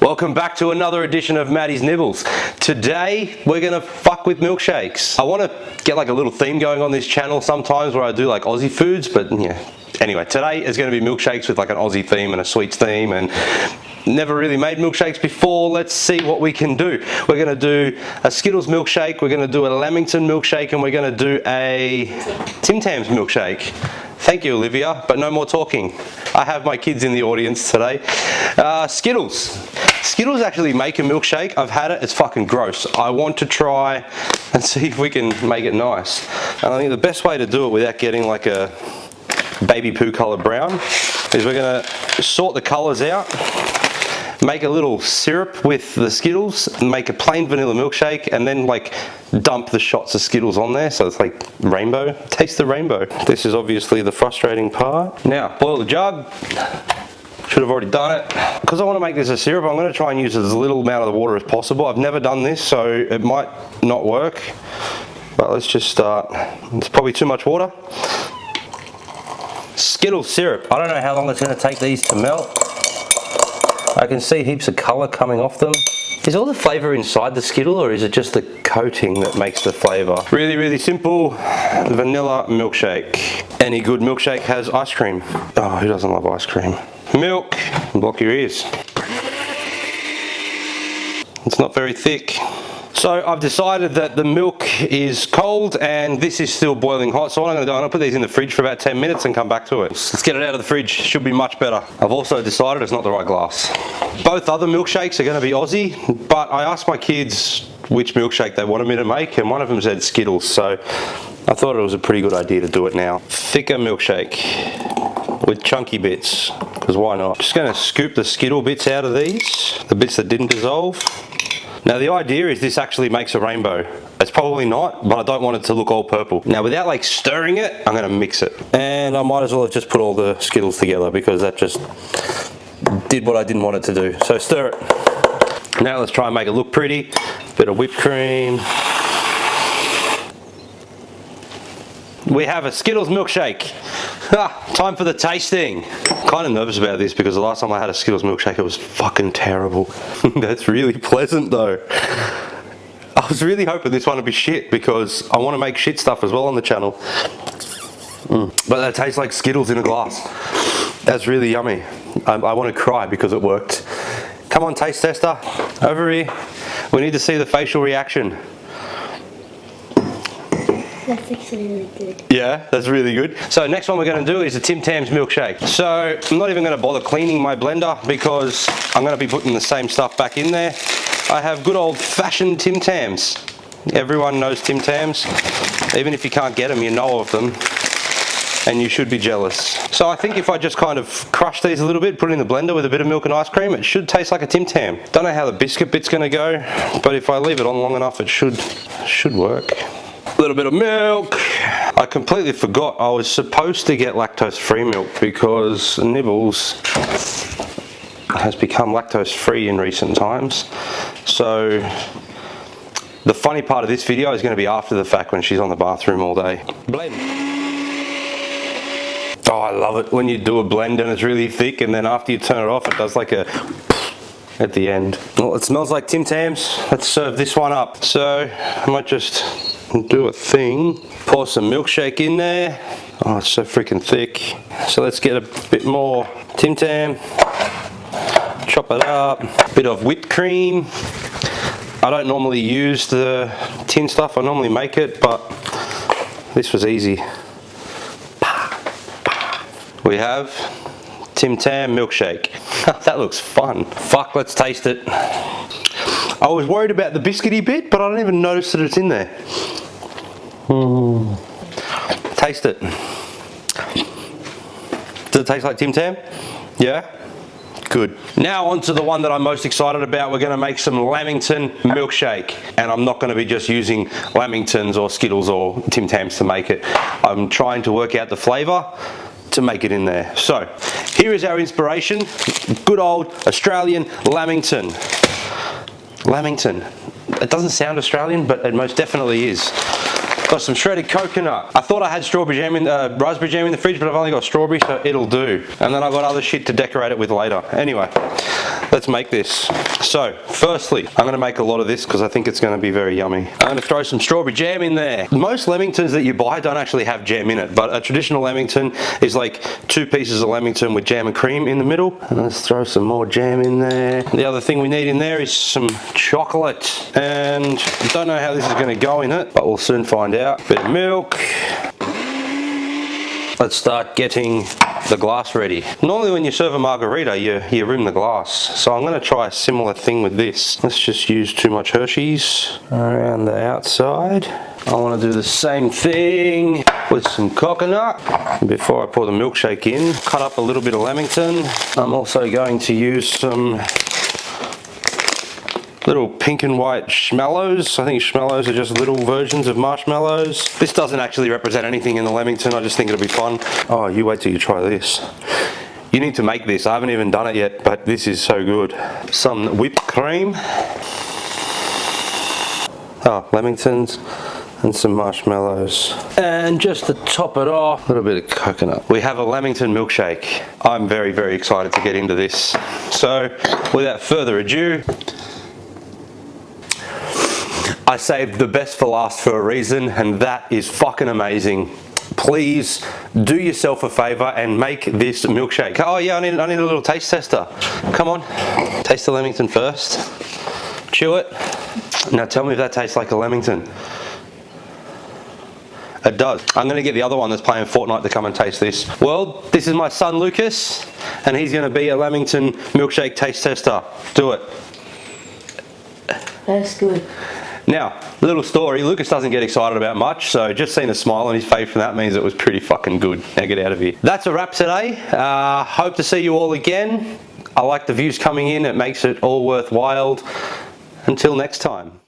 Welcome back to another edition of Maddie's Nibbles. Today we're gonna fuck with milkshakes. I want to get like a little theme going on this channel sometimes where I do like Aussie foods, but yeah. Anyway, today is going to be milkshakes with like an Aussie theme and a sweets theme, and never really made milkshakes before. Let's see what we can do. We're going to do a Skittles milkshake, we're going to do a Lamington milkshake, and we're going to do a Tim Tams milkshake. Thank you, Olivia, but no more talking. I have my kids in the audience today. Skittles. Skittles actually make a milkshake. I've had it, it's fucking gross. I want to try and see if we can make it nice. And I think the best way to do it without getting like a baby poo colour brown is we're going to sort the colours out, make a little syrup with the Skittles, make a plain vanilla milkshake, and then like dump the shots of Skittles on there so it's like rainbow. Taste the rainbow. This is obviously the frustrating part. Now boil the jug. Should have already done it. Because I want to make this a syrup, I'm going to try and use as little amount of the water as possible. I've never done this, so it might not work, but let's just start. It's probably too much water. Skittles syrup. I don't know how long it's going to take these to melt. I can see heaps of colour coming off them. Is all the flavour inside the Skittle, or is it just the coating that makes the flavour? Really, really simple vanilla milkshake. Any good milkshake has ice cream. Oh, who doesn't love ice cream? Milk. Block your ears. It's not very thick. So I've decided that the milk is cold and this is still boiling hot. So what I'm going to do, I'm going to put these in the fridge for about 10 minutes and come back to it. Let's get it out of the fridge. Should be much better. I've also decided it's not the right glass. Both other milkshakes are going to be Aussie, but I asked my kids which milkshake they wanted me to make, and one of them said Skittles. So I thought it was a pretty good idea to do it now. Thicker milkshake with chunky bits, because why not? Just going to scoop the Skittle bits out of these, the bits that didn't dissolve. Now the idea is this actually makes a rainbow. It's probably not, but I don't want it to look all purple. Now without like stirring it, I'm going to mix it. And I might as well have just put all the Skittles together because that just did what I didn't want it to do. So stir it. Now let's try and make it look pretty. Bit of whipped cream. We have a Skittles milkshake. Time for the tasting. Kind of nervous about this because the last time I had a Skittles milkshake it was fucking terrible. That's really pleasant though. I was really hoping this one would be shit because I want to make shit stuff as well on the channel. But that tastes like Skittles in a glass. That's really yummy. I want to cry because it worked. Come on, taste tester, over here. We need to see the facial reaction. That's actually really good. Yeah, that's really good. So next one we're going to do is a Tim Tams milkshake. So I'm not even going to bother cleaning my blender because I'm going to be putting the same stuff back in there. I have good old fashioned Tim Tams. Everyone knows Tim Tams. Even if you can't get them, you know of them. And you should be jealous. So I think if I just kind of crush these a little bit, put it in the blender with a bit of milk and ice cream, it should taste like a Tim Tam. Don't know how the biscuit bit's going to go, but if I leave it on long enough, it should work. A little bit of milk. I completely forgot I was supposed to get lactose-free milk because Nibbles has become lactose-free in recent times. So the funny part of this video is going to be after the fact when she's on the bathroom all day. Blend. Oh, I love it when you do a blend and it's really thick, and then after you turn it off it does like a at the end. Well, it smells like Tim Tams. Let's serve this one up. So I might just do a thing. Pour some milkshake in there. Oh, it's so freaking thick. So let's get a bit more Tim Tam. Chop it up. Bit of whipped cream. I don't normally use the tin stuff. I normally make it, but this was easy. We have Tim Tam milkshake. That looks fun. Fuck, let's taste it. I was worried about the biscuity bit, but I don't even notice that it's in there. Taste it. Does it taste like Tim Tam? Yeah? Good. Now on to the one that I'm most excited about. We're going to make some Lamington milkshake. And I'm not going to be just using Lamingtons or Skittles or Tim Tams to make it. I'm trying to work out the flavour to make it in there. So here is our inspiration. Good old Australian Lamington. Lamington. It doesn't sound Australian, but it most definitely is. Got some shredded coconut. I thought I had strawberry jam raspberry jam in the fridge, but I've only got strawberry, so it'll do. And then I've got other shit to decorate it with later. Anyway, let's make this. So, firstly, I'm gonna make a lot of this because I think it's gonna be very yummy. I'm gonna throw some strawberry jam in there. Most Lamingtons that you buy don't actually have jam in it, but a traditional Lamington is like 2 pieces of Lamington with jam and cream in the middle. And let's throw some more jam in there. The other thing we need in there is some chocolate. And I don't know how this is gonna go in it, but we'll soon find out. Bit of milk. Let's start getting the glass ready. Normally when you serve a margarita, you rim the glass. So I'm gonna try a similar thing with this. Let's just use too much Hershey's around the outside. I wanna do the same thing with some coconut. Before I pour the milkshake in, cut up a little bit of Lamington. I'm also going to use some little pink and white marshmallows. I think marshmallows are just little versions of marshmallows. This doesn't actually represent anything in the Lamington, I just think it'll be fun. Oh, you wait till you try this. You need to make this, I haven't even done it yet, but this is so good. Some whipped cream. Oh, Lamingtons and some marshmallows. And just to top it off, a little bit of coconut. We have a Lamington milkshake. I'm very, very excited to get into this. So, without further ado, I saved the best for last for a reason, and that is fucking amazing. Please do yourself a favor and make this milkshake. Oh yeah, I need a little taste tester. Come on, taste the Lamington first. Chew it. Now tell me if that tastes like a Lamington. It does. I'm gonna get the other one that's playing Fortnite to come and taste this. Well, this is my son Lucas, and he's gonna be a Lamington milkshake taste tester. Do it. That's good. Now, little story, Lucas doesn't get excited about much, so just seeing a smile on his face from that means it was pretty fucking good. Now get out of here. That's a wrap today. Hope to see you all again. I like the views coming in, it makes it all worthwhile. Until next time.